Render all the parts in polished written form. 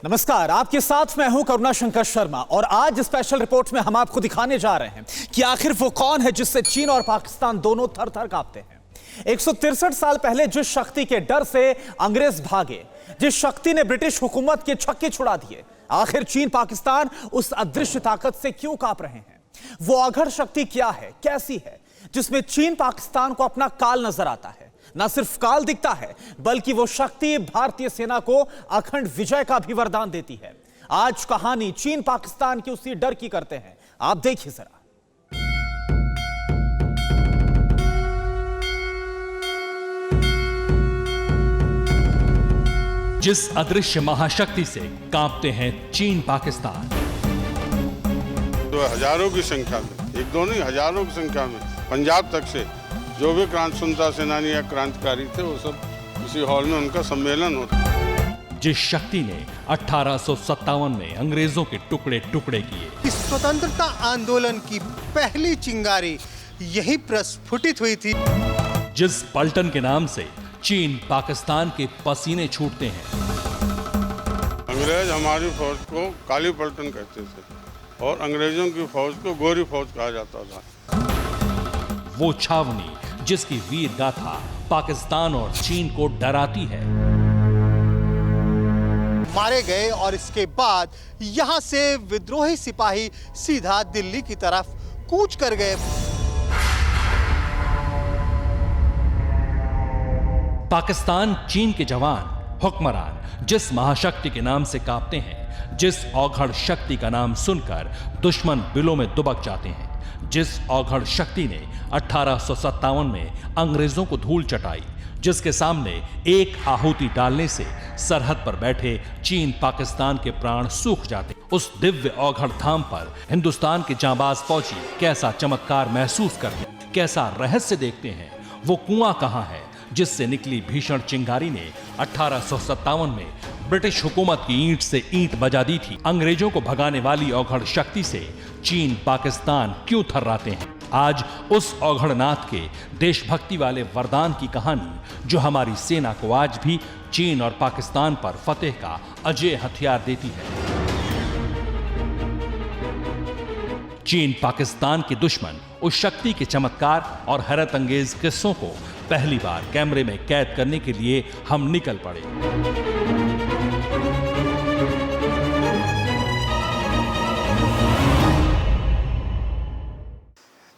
नमस्कार, आपके साथ मैं हूं करुणा शंकर शर्मा और आज स्पेशल रिपोर्ट में हम आपको दिखाने जा रहे हैं कि आखिर वो कौन है जिससे चीन और पाकिस्तान दोनों थर थर कांपते हैं। 163 साल पहले जिस शक्ति के डर से अंग्रेज भागे, जिस शक्ति ने ब्रिटिश हुकूमत के छक्के छुड़ा दिए, आखिर चीन पाकिस्तान उस अदृश्य ताकत से क्यों कांप रहे हैं? वो अघड़ शक्ति क्या है, कैसी है, जिसमें चीन पाकिस्तान को अपना काल नजर आता है? न सिर्फ काल दिखता है बल्कि वो शक्ति भारतीय सेना को अखंड विजय का भी वरदान देती है। आज कहानी चीन पाकिस्तान की उसी डर की करते हैं, आप देखिए जरा। जिस अदृश्य महाशक्ति से कांपते हैं चीन पाकिस्तान। तो हजारों की संख्या में, एक दो नहीं हजारों की संख्या में पंजाब तक से जो भी क्रांतिसूनता सेनानी या क्रांतिकारी थे वो सब इसी हॉल में उनका सम्मेलन होता। जिस शक्ति ने 1857 में अंग्रेजों के टुकड़े टुकड़े किए, इस स्वतंत्रता आंदोलन की पहली चिंगारी यही प्रस्फुटित हुई थी। जिस पलटन के नाम से चीन पाकिस्तान के पसीने छूटते हैं। अंग्रेज हमारी फौज को काली पलटन कहते थे और अंग्रेजों की फौज को गोरी फौज कहा जाता था। वो छावनी जिसकी वीर गाथा पाकिस्तान और चीन को डराती है। मारे गए और इसके बाद यहां से विद्रोही सिपाही सीधा दिल्ली की तरफ कूच कर गए। पाकिस्तान चीन के जवान हुक्मरान जिस महाशक्ति के नाम से कांपते हैं, जिस औघड़ शक्ति का नाम सुनकर दुश्मन बिलों में दुबक जाते हैं, जिस औघड़ शक्ति ने 1857 में अंग्रेजों को धूल चटाई, जिसके सामने एक आहुति डालने से सरहद पर बैठे चीन पाकिस्तान के प्राण सूख जाते, उस दिव्य औघड़ धाम पर हिंदुस्तान के जांबाज फौजी कैसा चमत्कार महसूस करते, कैसा रहस्य देखते हैं। वो कुआं कहां है जिससे निकली भीषण चिंगारी ने 1857 में ब्रिटिश हुकूमत की ईंट से ईंट बजा दी थी। अंग्रेजों को भगाने वाली औघड़ शक्ति से चीन पाकिस्तान क्यों थर्राते हैं? आज उस औघड़नाथ के देशभक्ति वाले वरदान की कहानी जो हमारी सेना को आज भी चीन और पाकिस्तान पर फतेह का अजय हथियार देती है। चीन पाकिस्तान के दुश्मन उस शक्ति के चमत्कार और हैरत अंगेज किस्सों को पहली बार कैमरे में कैद करने के लिए हम निकल पड़े।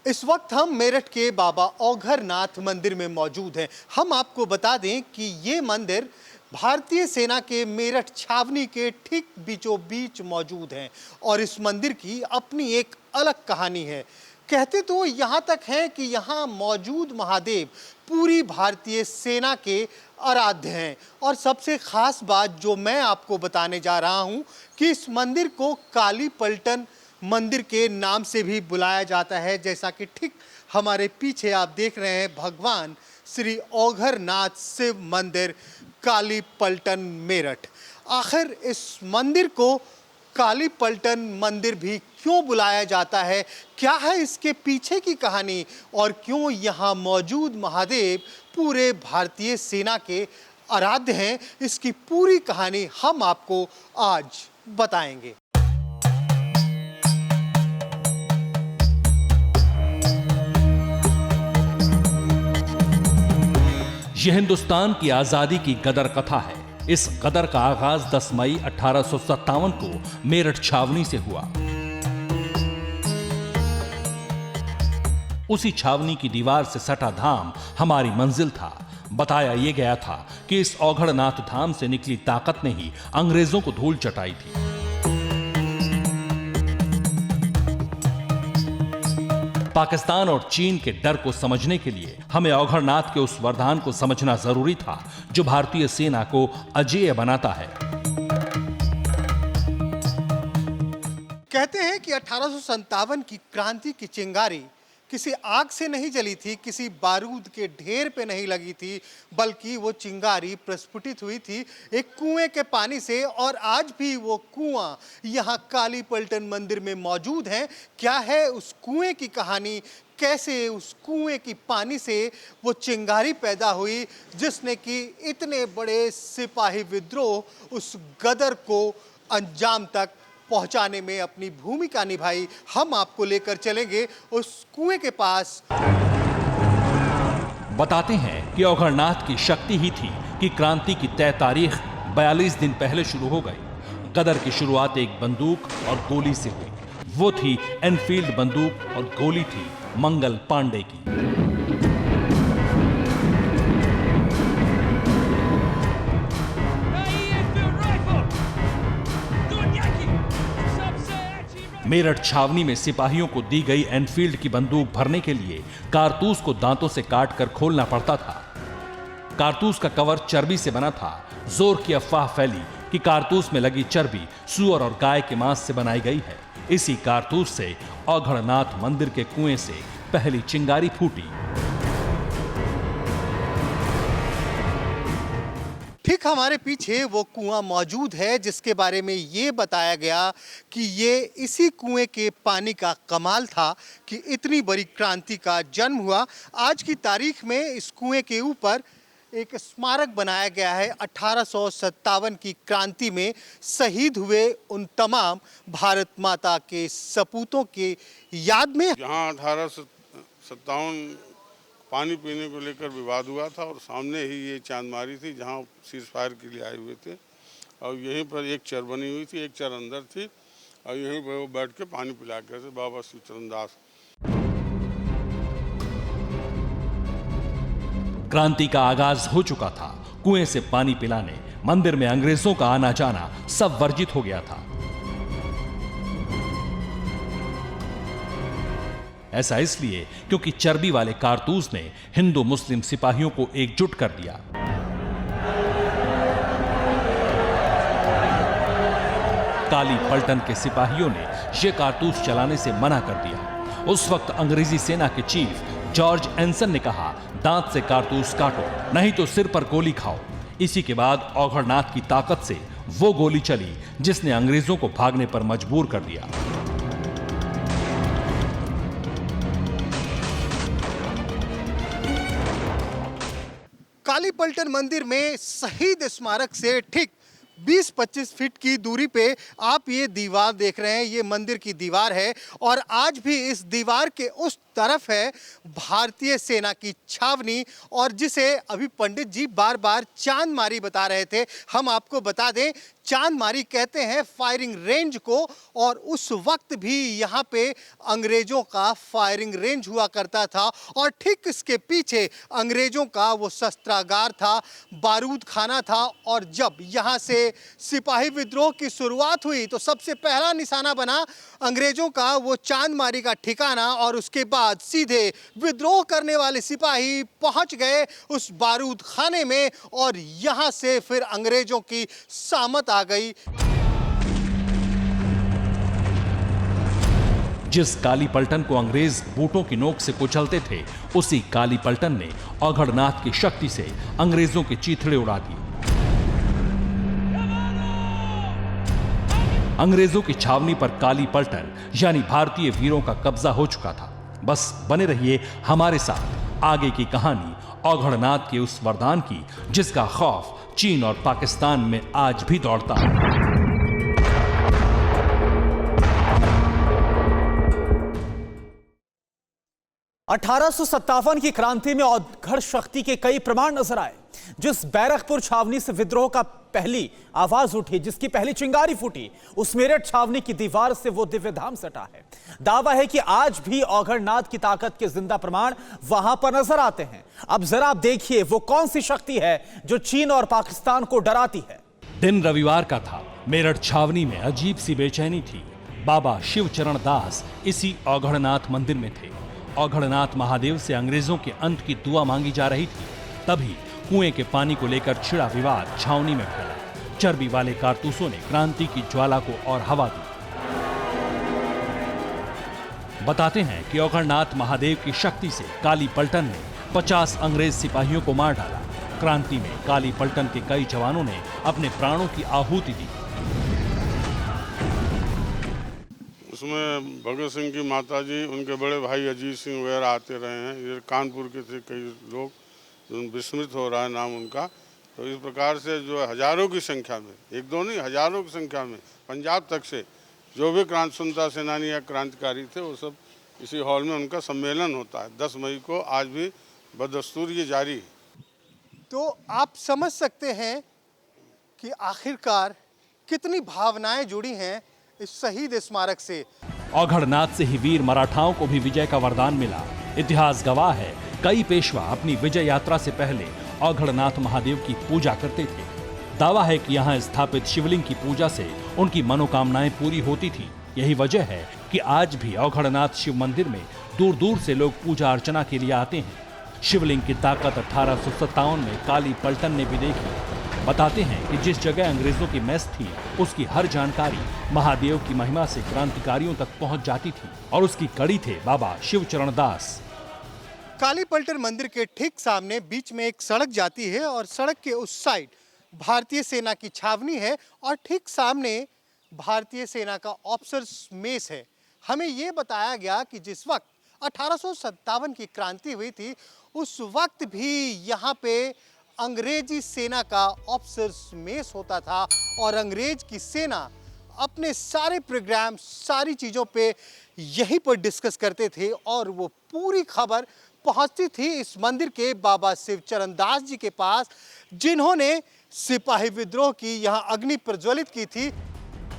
इस वक्त हम मेरठ के बाबा औघड़नाथ मंदिर में मौजूद हैं। हम आपको बता दें कि ये मंदिर भारतीय सेना के मेरठ छावनी के ठीक बीचों बीच मौजूद है और इस मंदिर की अपनी एक अलग कहानी है। कहते तो यहाँ तक है कि यहाँ मौजूद महादेव पूरी भारतीय सेना के आराध्य हैं और सबसे खास बात जो मैं आपको बताने जा रहा हूँ कि इस मंदिर को काली पलटन मंदिर के नाम से भी बुलाया जाता है। जैसा कि ठीक हमारे पीछे आप देख रहे हैं भगवान श्री औघड़नाथ शिव मंदिर काली पलटन मेरठ। आखिर इस मंदिर को काली पलटन मंदिर भी क्यों बुलाया जाता है, क्या है इसके पीछे की कहानी और क्यों यहाँ मौजूद महादेव पूरे भारतीय सेना के आराध्य हैं, इसकी पूरी कहानी हम आपको आज बताएंगे। यह हिंदुस्तान की आजादी की गदर कथा है। इस गदर का आगाज 10 मई 1857 को मेरठ छावनी से हुआ। उसी छावनी की दीवार से सटा धाम हमारी मंजिल था। बताया यह गया था कि इस औघड़नाथ धाम से निकली ताकत ने ही अंग्रेजों को धूल चटाई थी। पाकिस्तान और चीन के डर को समझने के लिए हमें औघड़नाथ के उस वरदान को समझना जरूरी था जो भारतीय सेना को अजेय बनाता है। कहते हैं कि 1857 की क्रांति की चिंगारी किसी आग से नहीं जली थी, किसी बारूद के ढेर पे नहीं लगी थी, बल्कि वो चिंगारी प्रस्फुटित हुई थी एक कुएं के पानी से। और आज भी वो कुआं यहाँ काली पलटन मंदिर में मौजूद है। क्या है उस कुएं की कहानी, कैसे उस कुएं की पानी से वो चिंगारी पैदा हुई जिसने कि इतने बड़े सिपाही विद्रोह, उस गदर को अंजाम तक पहुंचाने में अपनी भूमिका निभाई। हम आपको लेकर चलेंगे उस कुएं के पास। बताते हैं कि औघड़नाथ की शक्ति ही थी कि क्रांति की तय तारीख 42 दिन पहले शुरू हो गई। गदर की शुरुआत एक बंदूक और गोली से हुई। वो थी एनफील्ड बंदूक और गोली थी मंगल पांडे की। मेरठ छावनी में सिपाहियों को दी गई एनफील्ड की बंदूक भरने के लिए कारतूस को दांतों से काटकर खोलना पड़ता था। कारतूस का कवर चर्बी से बना था। जोर की अफवाह फैली कि कारतूस में लगी चर्बी सूअर और गाय के मांस से बनाई गई है। इसी कारतूस से औघड़नाथ मंदिर के कुएं से पहली चिंगारी फूटी। ठीक हमारे पीछे वो कुआं मौजूद है जिसके बारे में ये बताया गया कि ये इसी कुएं के पानी का कमाल था कि इतनी बड़ी क्रांति का जन्म हुआ। आज की तारीख में इस कुएं के ऊपर एक स्मारक बनाया गया है। 1857 की क्रांति में शहीद हुए उन तमाम भारत माता के सपूतों के याद में। यहाँ 1857 पानी पीने को लेकर विवाद हुआ था और सामने ही ये चांदमारी थी जहाँ सीज फायर के लिए आए हुए थे और यहीं पर एक चर बनी हुई थी, एक चर अंदर थी और यहीं पर वो बैठ के पानी पिला कर थे बाबा शिवचरण दास। क्रांति का आगाज हो चुका था। कुएं से पानी पिलाने मंदिर में अंग्रेजों का आना जाना सब वर्जित हो गया था। ऐसा इसलिए क्योंकि चर्बी वाले कारतूस ने हिंदू मुस्लिम सिपाहियों को एकजुट कर दिया। काली पलटन के सिपाहियों ने यह कारतूस चलाने से मना कर दिया। उस वक्त अंग्रेजी सेना के चीफ जॉर्ज एंसन ने कहा, दांत से कारतूस काटो नहीं तो सिर पर गोली खाओ। इसी के बाद औघड़नाथ की ताकत से वो गोली चली जिसने अंग्रेजों को भागने पर मजबूर कर दिया। काली पलटन मंदिर में शहीद स्मारक से ठीक 20-25 फीट की दूरी पे आप ये दीवार देख रहे हैं। ये मंदिर की दीवार है और आज भी इस दीवार के उस तरफ है भारतीय सेना की छावनी और जिसे अभी पंडित जी बार बार चांदमारी बता रहे थे। हम आपको बता दें, चांदमारी कहते हैं फायरिंग रेंज को और उस वक्त भी यहाँ पे अंग्रेजों का फायरिंग रेंज हुआ करता था और ठीक इसके पीछे अंग्रेजों का वो शस्त्रागार था, बारूद खाना था। और जब यहाँ से सिपाही विद्रोह की शुरुआत हुई तो सबसे पहला निशाना बना अंग्रेजों का वो चांदमारी का ठिकाना और उसके बाद सीधे विद्रोह करने वाले सिपाही पहुंच गए उस बारूद खाने में और यहां से फिर अंग्रेजों की सामत आ गई। जिस काली पलटन को अंग्रेज बूटों की नोक से कुचलते थे, उसी काली पलटन ने औघड़नाथ की शक्ति से अंग्रेजों के चीथड़े उड़ा दिए। अंग्रेजों की छावनी पर काली पलटन यानी भारतीय वीरों का कब्जा हो चुका था। बस बने रहिए हमारे साथ। आगे की कहानी औघड़नाथ के उस वरदान की जिसका खौफ चीन और पाकिस्तान में आज भी दौड़ता है। अठारह की क्रांति में औघड़ शक्ति के कई प्रमाण नजर आए। जिस बैरकपुर छावनी से विद्रोह का पहली आवाज उठी, जिसकी पहली चिंगारी फूटी, उस मेरठ छावनी की दीवार से वो दिव्य धाम सटा है। दावा है कि आज भी औघड़नाथ की ताकत के जिंदा प्रमाण वहां पर नजर आते हैं। अब जरा आप देखिए वो कौन सी शक्ति है जो चीन और पाकिस्तान को डराती है। दिन रविवार का था। मेरठ छावनी में अजीब सी बेचैनी थी। बाबा शिवचरण दास इसी औघड़नाथ मंदिर में थे। औघड़नाथ महादेव से अंग्रेजों के अंत की दुआ मांगी जा रही थी। तभी कुएं के पानी को लेकर छिड़ा विवाद छावनी में फैला। चर्बी वाले कारतूसों ने क्रांति की ज्वाला को और हवा दी। बताते हैं कि औघड़नाथ महादेव की शक्ति से काली पलटन ने 50 अंग्रेज सिपाहियों को मार डाला। क्रांति में काली पलटन के कई जवानों ने अपने प्राणों की आहुति दी। उसमें भगत सिंह की माताजी, उनके बड़े भाई अजीत सिंह वगैरह आते रहे हैं। ये कानपुर के थे कई लोग, विस्मृत हो रहा है नाम उनका, तो इस प्रकार से जो हजारों की संख्या में, एक दो नहीं हजारों की संख्या में पंजाब तक से जो भी क्रांति स्वतंत्रता सेनानी या क्रांतिकारी थे वो सब इसी हॉल में उनका सम्मेलन होता है 10 मई को। आज भी बदस्तूर ये जारी है। तो आप समझ सकते हैं कि आखिरकार कितनी भावनाएं जुड़ी हैं इस शहीद स्मारक से। औघड़नाथ से ही वीर मराठाओं को भी विजय का वरदान मिला। इतिहास गवाह है, कई पेशवा अपनी विजय यात्रा से पहले औघड़नाथ महादेव की पूजा करते थे। दावा है कि यहाँ स्थापित शिवलिंग की पूजा से उनकी मनोकामनाएं पूरी होती थी। यही वजह है कि आज भी औघड़नाथ शिव मंदिर में दूर दूर से लोग पूजा अर्चना के लिए आते हैं। शिवलिंग की ताकत 1857 में काली पलटन ने भी देखी। बताते हैं कि जिस जगह अंग्रेजों की मेस थी उसकी हर जानकारी महादेव की महिमा से क्रांतिकारियों तक पहुंच जाती थी और उसकी कड़ी थे बाबा शिवचरण दास। काली पलटन मंदिर के ठीक सामने बीच में एक सड़क जाती है और सड़क के उस साइड भारतीय सेना की छावनी है और ठीक सामने भारतीय सेना का ऑफिसर्स मेस है। हमें ये बताया गया कि जिस वक्त 1857 की क्रांति हुई थी उस वक्त भी यहाँ पे अंग्रेजी सेना का ऑफिसर्स मेस होता था और अंग्रेज की सेना अपने सारे प्रोग्राम सारी चीज़ों पे यहीं पर डिस्कस करते थे और वो पूरी खबर पहुंचती थी इस मंदिर के बाबा शिवचरण दास जी के पास, जिन्होंने सिपाही विद्रोह की यहाँ अग्नि प्रज्वलित की थी।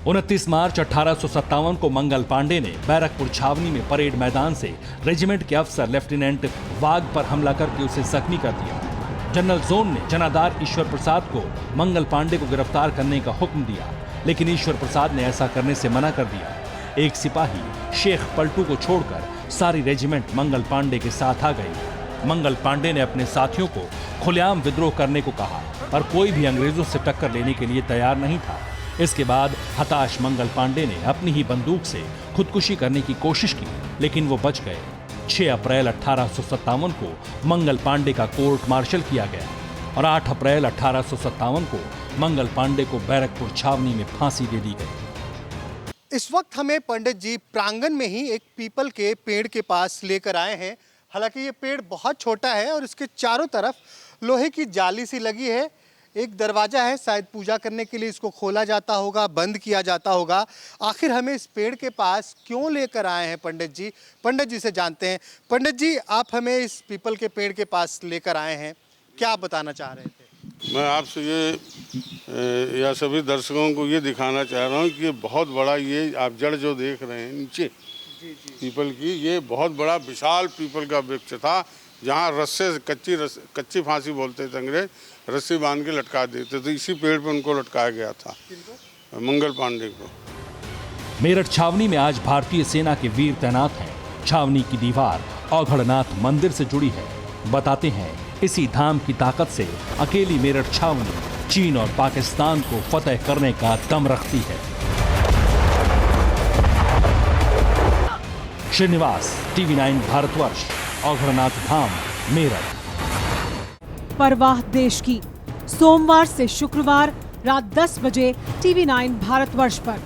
29 मार्च 1857 को मंगल पांडे ने बैरकपुर छावनी में परेड मैदान से रेजिमेंट के अफसर लेफ्टिनेंट वाघ पर हमला करके उसे जख्मी कर दिया। जनरल जोन ने जनादार ईश्वर प्रसाद को मंगल पांडे को गिरफ्तार करने का हुक्म दिया, लेकिन ईश्वर प्रसाद ने ऐसा करने से मना कर दिया। एक सिपाही शेख पलटू को छोड़कर सारी रेजिमेंट मंगल पांडे के साथ आ गई। मंगल पांडे ने अपने साथियों को खुलेआम विद्रोह करने को कहा, पर कोई भी अंग्रेजों से टक्कर लेने के लिए तैयार नहीं था। इसके बाद हताश मंगल पांडे ने अपनी ही बंदूक से खुदकुशी करने की कोशिश की, लेकिन वो बच गए। 6 अप्रैल 1857 को मंगल पांडे का कोर्ट मार्शल किया गया और 8 अप्रैल 1857 को मंगल पांडे को बैरकपुर छावनी में फांसी दे दी गई। इस वक्त हमें पंडित जी प्रांगण में ही एक पीपल के पेड़ के पास लेकर आए हैं। हालांकि ये पेड़ बहुत छोटा है और इसके चारों तरफ लोहे की जाली सी लगी है। एक दरवाजा है, शायद पूजा करने के लिए इसको खोला जाता होगा, बंद किया जाता होगा। आखिर हमें इस पेड़ के पास क्यों लेकर आए हैं पंडित जी से जानते हैं। पंडित जी, आप हमें इस पीपल के पेड़ के पास लेकर आए हैं, क्या आप बताना चाह रहे थे? मैं आपसे ये या सभी दर्शकों को ये दिखाना चाह रहा हूँ कि ये बहुत बड़ा, ये आप जड़ जो देख रहे हैं नीचे पीपल की, ये बहुत बड़ा विशाल पीपल का वृक्ष था, जहाँ रस्से कच्ची फांसी बोलते थे अंग्रेज, रस्सी बांध के लटका देते थे। इसी पेड़ पे उनको लटकाया गया था, मंगल पांडे को। मेरठ छावनी में आज भारतीय सेना के वीर तैनात हैं। छावनी की दीवार औघड़नाथ मंदिर से जुड़ी है। बताते हैं इसी धाम की ताकत से अकेली मेरठ छावनी चीन और पाकिस्तान को फतेह करने का दम रखती है। श्रीनिवास, TV9 भारतवर्ष, औघड़नाथ धाम, मेरठ। परवाह देश की, सोमवार से शुक्रवार रात 10 बजे TV9 भारतवर्ष पर।